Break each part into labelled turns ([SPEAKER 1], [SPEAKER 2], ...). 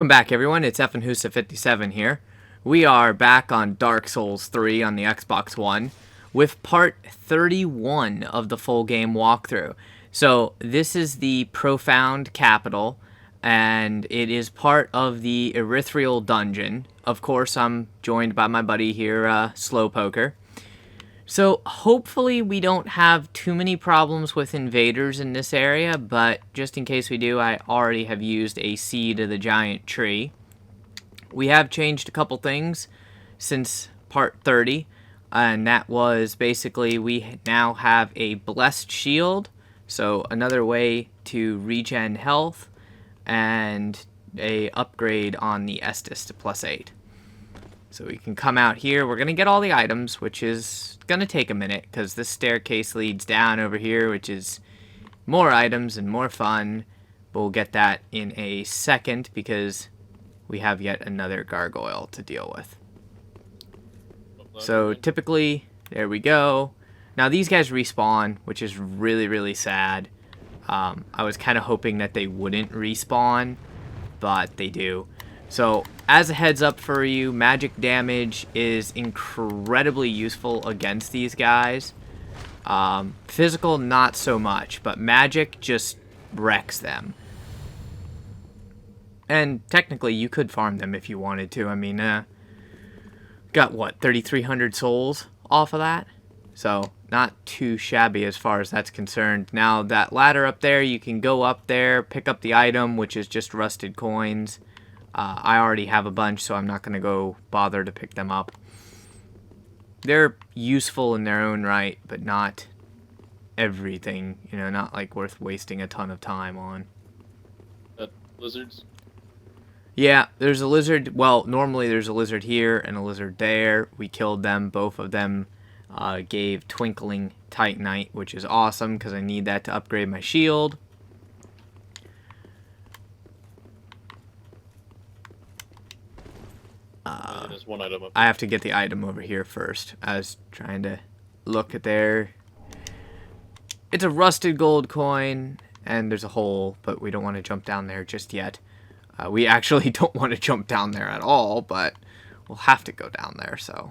[SPEAKER 1] Welcome back, everyone. It's FNHusa57 here. We are back on Dark Souls 3 on the Xbox One with part 31 of the full game walkthrough. So this is the Profaned Capital, and it is part of the Erythrial Dungeon. Of course, I'm joined by my buddy here, Slowpoker. So hopefully we don't have too many problems with invaders in this area, but just in case we do, I already have used a seed of the giant tree. We have changed a couple things since part 30, and that was basically we now have a blessed shield, so another way to regen health, and a upgrade on the Estus to +8. So we can come out here. We're going to get all the items, which is going to take a minute because this staircase leads down over here, which is more items and more fun. But we'll get that in a second because we have yet another gargoyle to deal with. So typically, there we go. Now these guys respawn, which is really, really sad. I was kind of hoping that they wouldn't respawn, but they do. So, as a heads up for you, magic damage is incredibly useful against these guys. Physical, not so much, but magic just wrecks them. And technically, you could farm them if you wanted to. I mean, got what, 3,300 souls off of that? So, not too shabby as far as that's concerned. Now, that ladder up there, you can go up there, pick up the item, which is just rusted coins. I already have a bunch, so I'm not going to go bother to pick them up. They're useful in their own right, but not everything. You know, not like worth wasting a ton of time on.
[SPEAKER 2] Lizards?
[SPEAKER 1] Yeah, there's a lizard. Well, normally there's a lizard here and a lizard there. We killed them. Both of them gave Twinkling Titanite, which is awesome because I need that to upgrade my shield.
[SPEAKER 2] There's one item up
[SPEAKER 1] I have to get the item over here first. I was trying to look at there. It's a rusted gold coin, and there's a hole, but we don't want to jump down there just yet. We actually don't want to jump down there at all, but we'll have to go down there, so.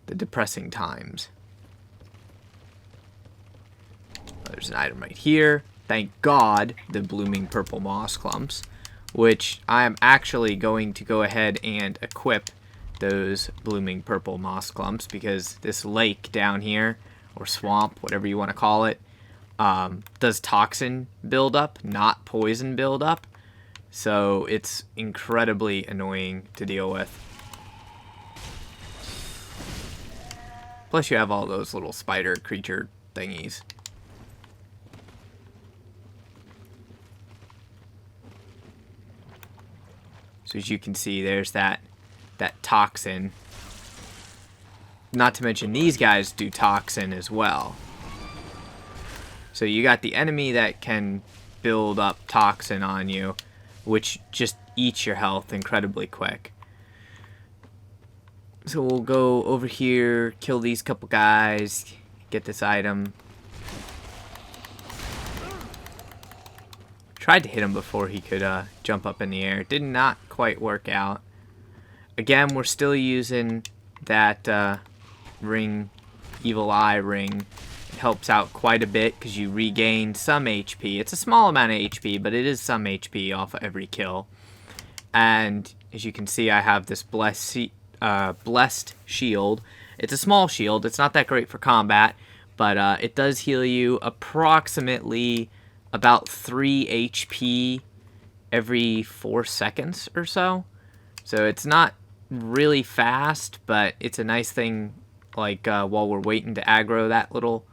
[SPEAKER 1] The depressing times. There's an item right here. Thank God, the blooming purple moss clumps, which I'm actually going to go ahead and equip those blooming purple moss clumps because this lake down here, or swamp, whatever you want to call it, does toxin buildup, not poison buildup. So it's incredibly annoying to deal with. Plus you have all those little spider creature thingies. So as you can see, there's that toxin. Not to mention these guys do toxin as well. So you got the enemy that can build up toxin on you, which just eats your health incredibly quick. So we'll go over here, kill these couple guys, get this item. Tried to hit him before he could jump up in the air. Did not quite work out. Again, we're still using that ring, evil eye ring. It helps out quite a bit because you regain some HP. It's a small amount of HP, but it is some HP off of every kill. And as you can see, I have this blessed shield. It's a small shield. It's not that great for combat, but it does heal you approximately about 3 HP every 4 seconds or so. So it's not really fast, but it's a nice thing, like while we're waiting to aggro that little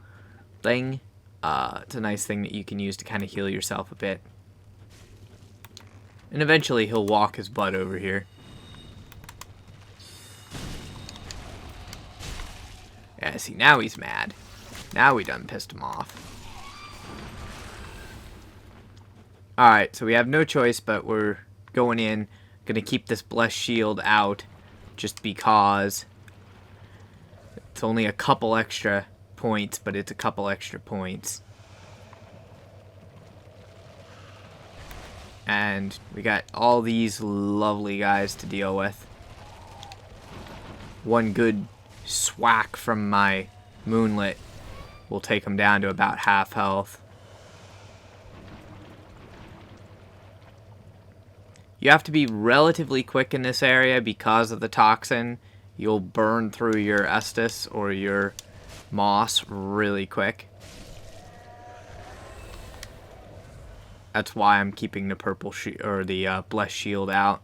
[SPEAKER 1] thing. It's a nice thing that you can use to kind of heal yourself a bit. And eventually he'll walk his butt over here. Yeah, see, now he's mad. Now we done pissed him off. Alright, so we have no choice, but we're going in. Gonna keep this blessed shield out just because it's only a couple extra points, but it's a couple extra points. And we got all these lovely guys to deal with. One good swack from my moonlit will take them down to about half health. You have to be relatively quick in this area because of the toxin. You'll burn through your Estus or your moss really quick. That's why I'm keeping the purple or the blessed shield out.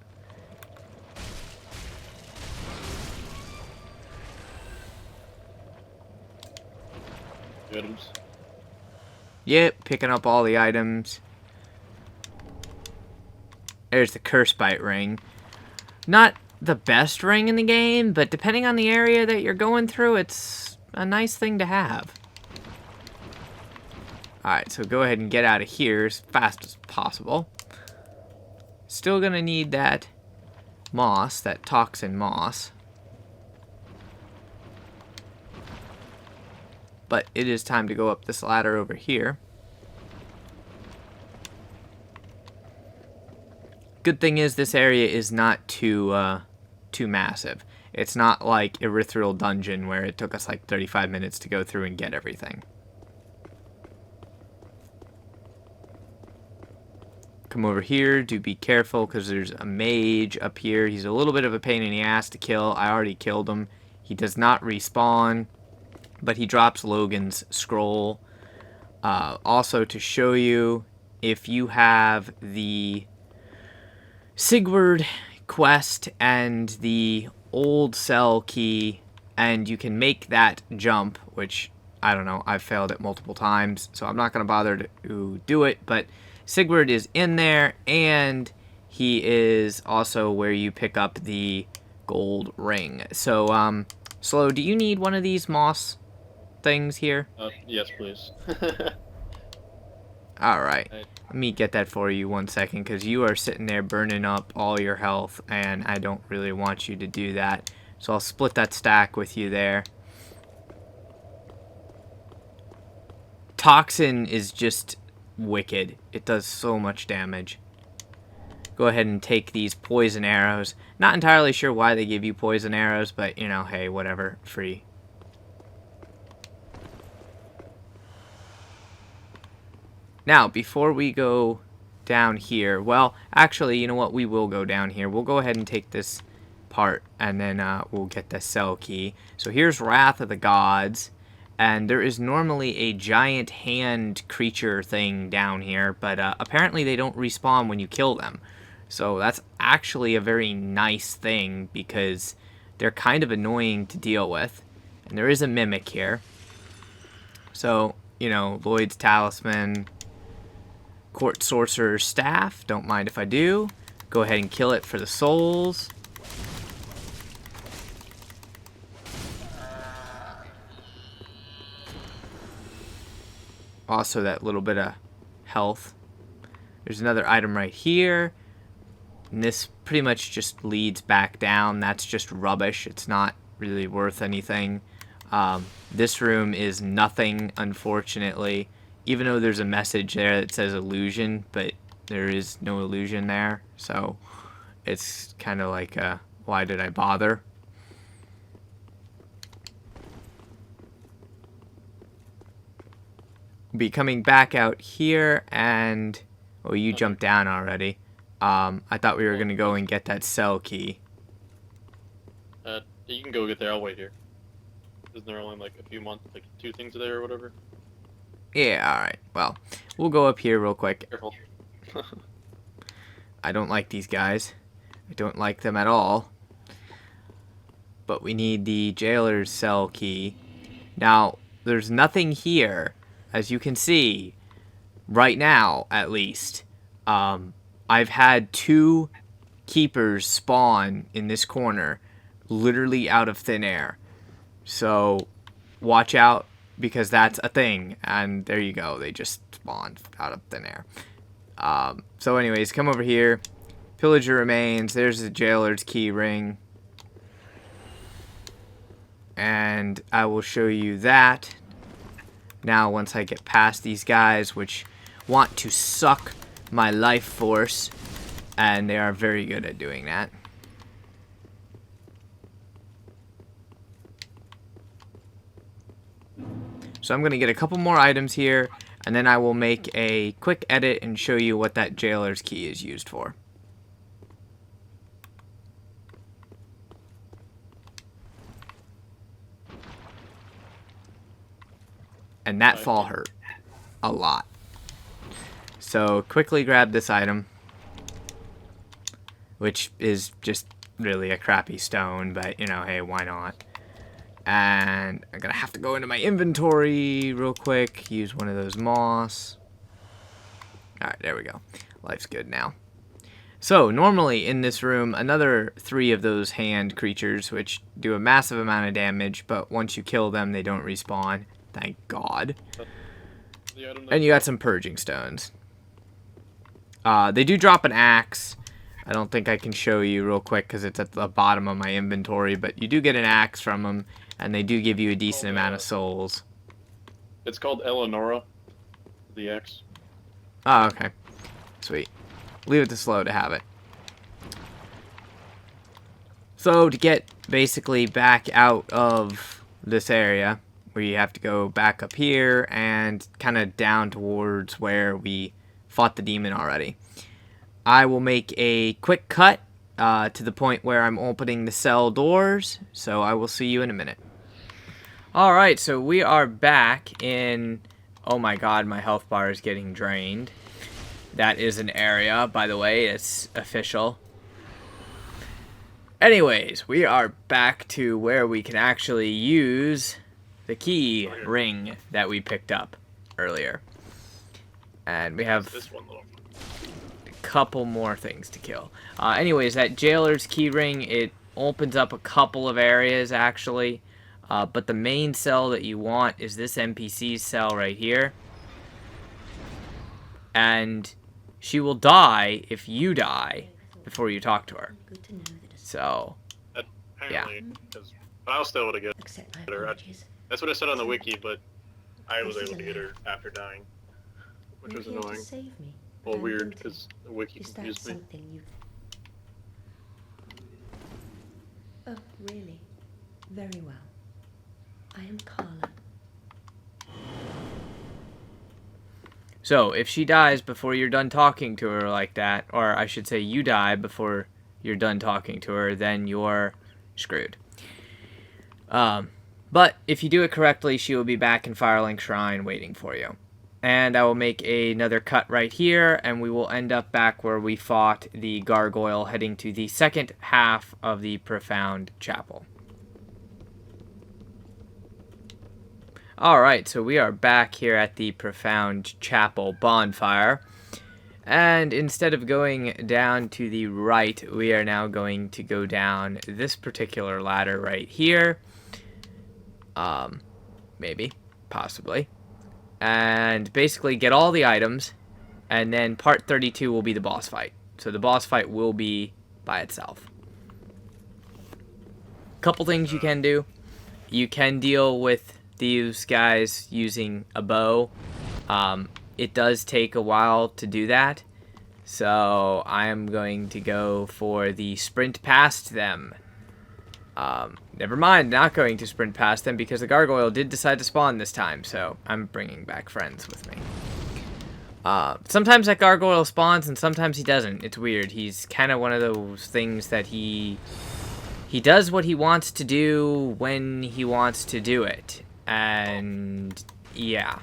[SPEAKER 2] Items.
[SPEAKER 1] Yep, picking up all the items. There's the Curse Bite ring. Not the best ring in the game, but depending on the area that you're going through, it's a nice thing to have. Alright, so go ahead and get out of here as fast as possible. Still gonna need that moss, that toxin moss. But it is time to go up this ladder over here. Good thing is this area is not too massive. It's not like Erythral Dungeon where it took us like 35 minutes to go through and get everything. Come over here, do be careful because there's a mage up here. He's a little bit of a pain in the ass to kill. I already killed him. He does not respawn, but he drops Logan's scroll. Also to show you, if you have the Sigurd quest and the old cell key, and you can make that jump, which, I don't know, I've failed it multiple times, so I'm not going to bother to do it, but Sigurd is in there, and he is also where you pick up the gold ring. So, Slow, do you need one of these moss things here?
[SPEAKER 2] Yes, please.
[SPEAKER 1] Alright, let me get that for you 1 second, because you are sitting there burning up all your health, and I don't really want you to do that. So I'll split that stack with you there. Toxin is just wicked. It does so much damage. Go ahead and take these poison arrows. Not entirely sure why they give you poison arrows, but, you know, hey, whatever. Free. Now, before we go down here, well, actually, you know what? We will go down here. We'll go ahead and take this part, and then we'll get the cell key. So here's Wrath of the Gods. And there is normally a giant hand creature thing down here, but apparently they don't respawn when you kill them. So that's actually a very nice thing because they're kind of annoying to deal with. And there is a mimic here. So, you know, Lloyd's Talisman, Court Sorcerer's Staff, don't mind if I do. Go ahead and kill it for the souls. Also that little bit of health. There's another item right here. And this pretty much just leads back down. That's just rubbish. It's not really worth anything. This room is nothing, unfortunately. Even though there's a message there that says illusion, but there is no illusion there. So it's kind of like, why did I bother? Be coming back out here, and oh, you jumped down already. I thought we were gonna go and get that cell key.
[SPEAKER 2] You can go get there. I'll wait here. Isn't there only like a few months, like 2 things a day or whatever?
[SPEAKER 1] Yeah, all right. Well, we'll go up here real quick.
[SPEAKER 2] Careful.
[SPEAKER 1] I don't like these guys. I don't like them at all. But we need the jailer's cell key. Now, there's nothing here. As you can see, right now, at least, I've had 2 keepers spawn in this corner, literally out of thin air. So, watch out, because that's a thing. And there you go, they just spawned out of thin air. So anyways, come over here. Pillager Remains, there's the jailer's key ring. And I will show you that. Now, once I get past these guys, which want to suck my life force, and they are very good at doing that. So I'm going to get a couple more items here, and then I will make a quick edit and show you what that jailer's key is used for. And that fall hurt a lot. So quickly grab this item, which is just really a crappy stone, but you know, hey, why not? And I'm gonna have to go into my inventory real quick, use one of those moss. Alright, there we go. Life's good now. So, normally in this room, another 3 of those hand creatures, which do a massive amount of damage, but once you kill them, they don't respawn. Thank God. And you got some purging stones. They do drop an axe. I don't think I can show you real quick because it's at the bottom of my inventory, but you do get an axe from them, and they do give you a decent amount of souls.
[SPEAKER 2] It's called Eleonora, the X.
[SPEAKER 1] Oh, okay. Sweet. Leave it to Slow to have it. So, to get basically back out of this area, where you have to go back up here and kind of down towards where we fought the demon already, I will make a quick cut to the point where I'm opening the cell doors, so I will see you in a minute. Alright, so we are back in... Oh my god, my health bar is getting drained. That is an area, by the way, it's official. Anyways, we are back to where we can actually use the key ring that we picked up earlier. And we have a couple more things to kill. Anyways, that jailer's key ring, it opens up a couple of areas, actually. But the main cell that you want is this NPC's cell right here. And she will die if you die before you talk to her. So,
[SPEAKER 2] apparently, but I was still able to get her. That's what I said on the wiki, but I was able to get her after dying, which was annoying. Well, weird, because the wiki confused me.
[SPEAKER 3] Oh, really? Very well. I am Carla.
[SPEAKER 1] So, if she dies before you're done talking to her like that, or I should say you die before you're done talking to her, then you're screwed. But if you do it correctly, she will be back in Firelink Shrine waiting for you. And I will make another cut right here, and we will end up back where we fought the Gargoyle, heading to the second half of the Profaned Chapel. Alright, so we are back here at the Profaned Chapel Bonfire. And instead of going down to the right, we are now going to go down this particular ladder right here. Maybe. Possibly. And basically get all the items. And then part 32 will be the boss fight. So the boss fight will be by itself. Couple things you can do. You can deal with these guys using a bow. It does take a while to do that, so I am going to go for the sprint past them. Never mind, not going to sprint past them because the Gargoyle did decide to spawn this time, so I'm bringing back friends with me. Sometimes that Gargoyle spawns and sometimes he doesn't. It's weird. He's kind of one of those things that he does what he wants to do when he wants to do it. And yeah.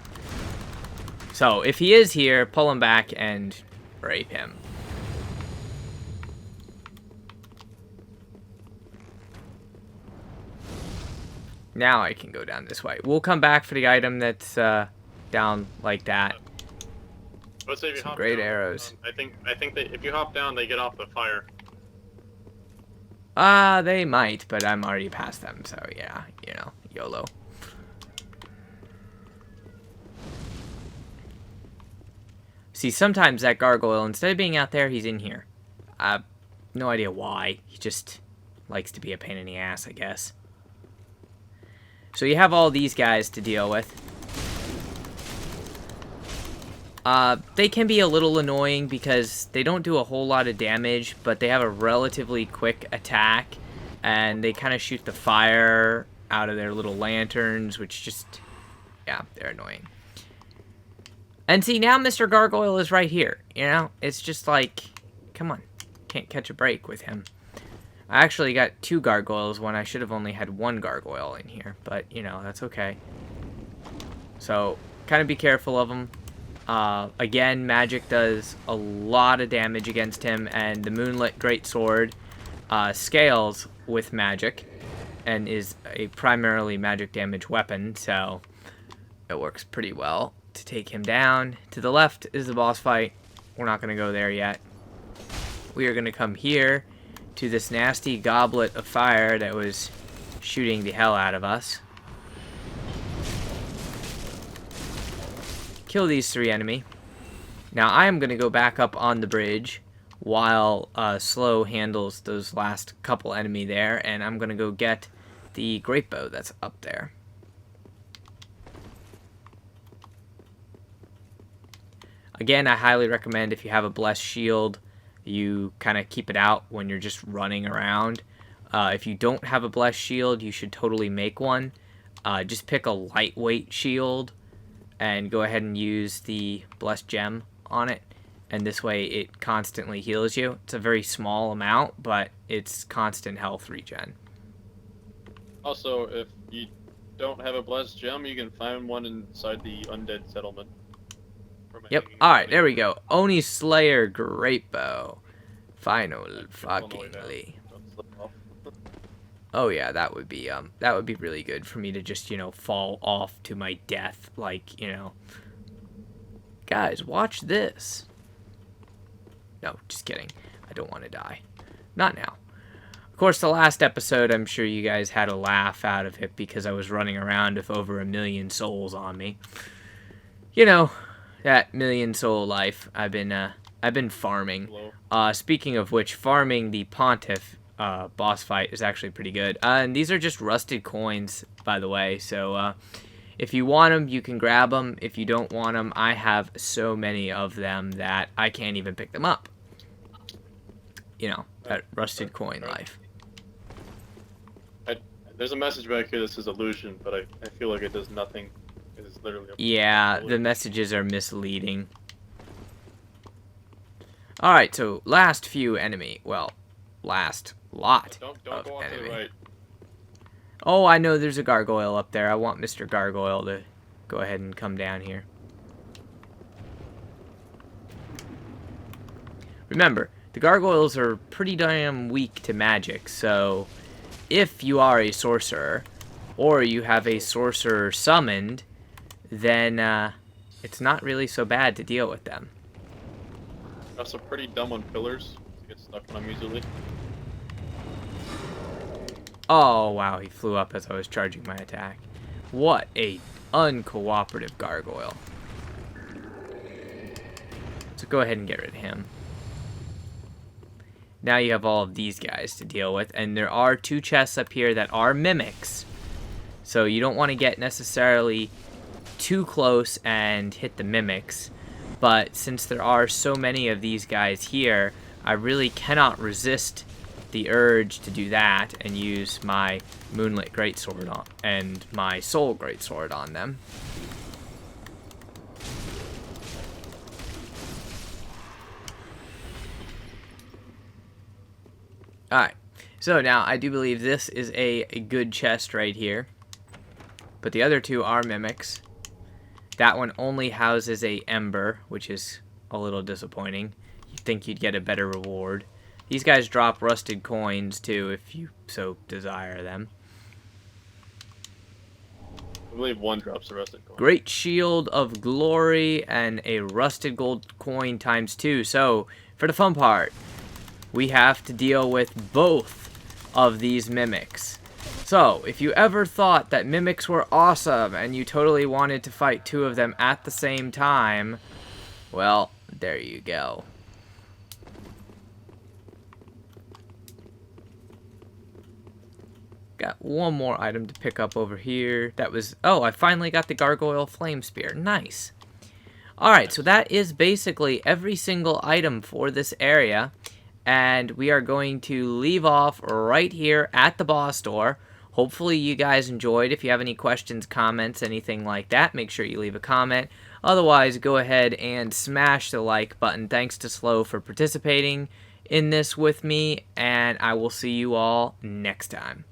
[SPEAKER 1] So if he is here, pull him back and rape him. Now I can go down this way. We'll come back for the item that's down like that.
[SPEAKER 2] Let's say if you
[SPEAKER 1] Some
[SPEAKER 2] hop
[SPEAKER 1] great
[SPEAKER 2] down,
[SPEAKER 1] arrows.
[SPEAKER 2] I think that if you hop down, they get off the fire.
[SPEAKER 1] They might, but I'm already past them, so yeah, you know, YOLO. See, sometimes that Gargoyle, instead of being out there, he's in here. No idea why. He just likes to be a pain in the ass, I guess. So you have all these guys to deal with. They can be a little annoying because they don't do a whole lot of damage, but they have a relatively quick attack, and they kind of shoot the fire out of their little lanterns, which just, yeah, they're annoying. And see, now Mr. Gargoyle is right here, you know? It's just like, come on, can't catch a break with him. I actually got 2 gargoyles when I should have only had 1 gargoyle in here, but, you know, that's okay. So, kind of be careful of him. Again, magic does a lot of damage against him, and the Moonlit Greatsword scales with magic and is a primarily magic damage weapon, so it works pretty well to take him down. To the left is the boss fight. We're not going to go there yet. We are going to come here to this nasty goblet of fire that was shooting the hell out of us. Kill these 3 enemy. Now I am going to go back up on the bridge while Slow handles those last couple enemy there, and I'm going to go get the great bow that's up there. Again, I highly recommend if you have a blessed shield, you kind of keep it out when you're just running around. If you don't have a blessed shield, you should totally make one. Just pick a lightweight shield and go ahead and use the blessed gem on it, and this way it constantly heals you. It's a very small amount, but it's constant health regen.
[SPEAKER 2] Also, if you don't have a blessed gem, you can find one inside the undead settlement.
[SPEAKER 1] Yep, alright, there we go. Oni Slayer Great Bow. Final fuckingly. Oh yeah, that would be really good for me to just, you know, fall off to my death, like, you know. Guys, watch this. No, just kidding. I don't want to die. Not now. Of course, the last episode, I'm sure you guys had a laugh out of it because I was running around with over 1,000,000 souls on me. You know, that 1,000,000 soul life. I've been farming. Speaking of which, farming the Pontiff boss fight is actually pretty good. And these are just rusted coins, by the way. So if you want them, you can grab them. If you don't want them, I have so many of them that I can't even pick them up. You know, that rusted coin life.
[SPEAKER 2] There's a message back here that says illusion, but I feel like it does nothing. It is literally
[SPEAKER 1] yeah, the messages are misleading. Alright, so last few enemy. Well, last lot
[SPEAKER 2] don't
[SPEAKER 1] of
[SPEAKER 2] go off
[SPEAKER 1] enemy.
[SPEAKER 2] to the right.
[SPEAKER 1] Oh, I know there's a gargoyle up there. I want Mr. Gargoyle to go ahead and come down here. Remember, the gargoyles are pretty damn weak to magic, so if you are a sorcerer, or you have a sorcerer summoned, then it's not really so bad to deal with them.
[SPEAKER 2] Also pretty dumb on pillars. You get stuck on them easily.
[SPEAKER 1] Oh, wow, he flew up as I was charging my attack. What a uncooperative gargoyle. So go ahead and get rid of him. Now you have all of these guys to deal with, and there are 2 chests up here that are mimics. So you don't want to get necessarily too close and hit the mimics. But since there are so many of these guys here, I really cannot resist the urge to do that and use my Moonlit Greatsword on and my Soul Greatsword on them. Alright, so now I do believe this is a good chest right here. But the other 2 are mimics. That one only houses a ember, which is a little disappointing. You'd think you'd get a better reward. These guys drop rusted coins too, if you so desire them.
[SPEAKER 2] I believe one drops the rusted coin.
[SPEAKER 1] Great Shield of Glory and a rusted gold coin ×2. So, for the fun part, we have to deal with both of these mimics. So, if you ever thought that mimics were awesome and you totally wanted to fight 2 of them at the same time, well, there you go. Got one more item to pick up over here. That was... Oh, I finally got the Gargoyle Flame Spear. Nice. Alright, so that is basically every single item for this area. And we are going to leave off right here at the boss door. Hopefully you guys enjoyed. If you have any questions, comments, anything like that, make sure you leave a comment. Otherwise, go ahead and smash the like button. Thanks to Slow for participating in this with me, and I will see you all next time.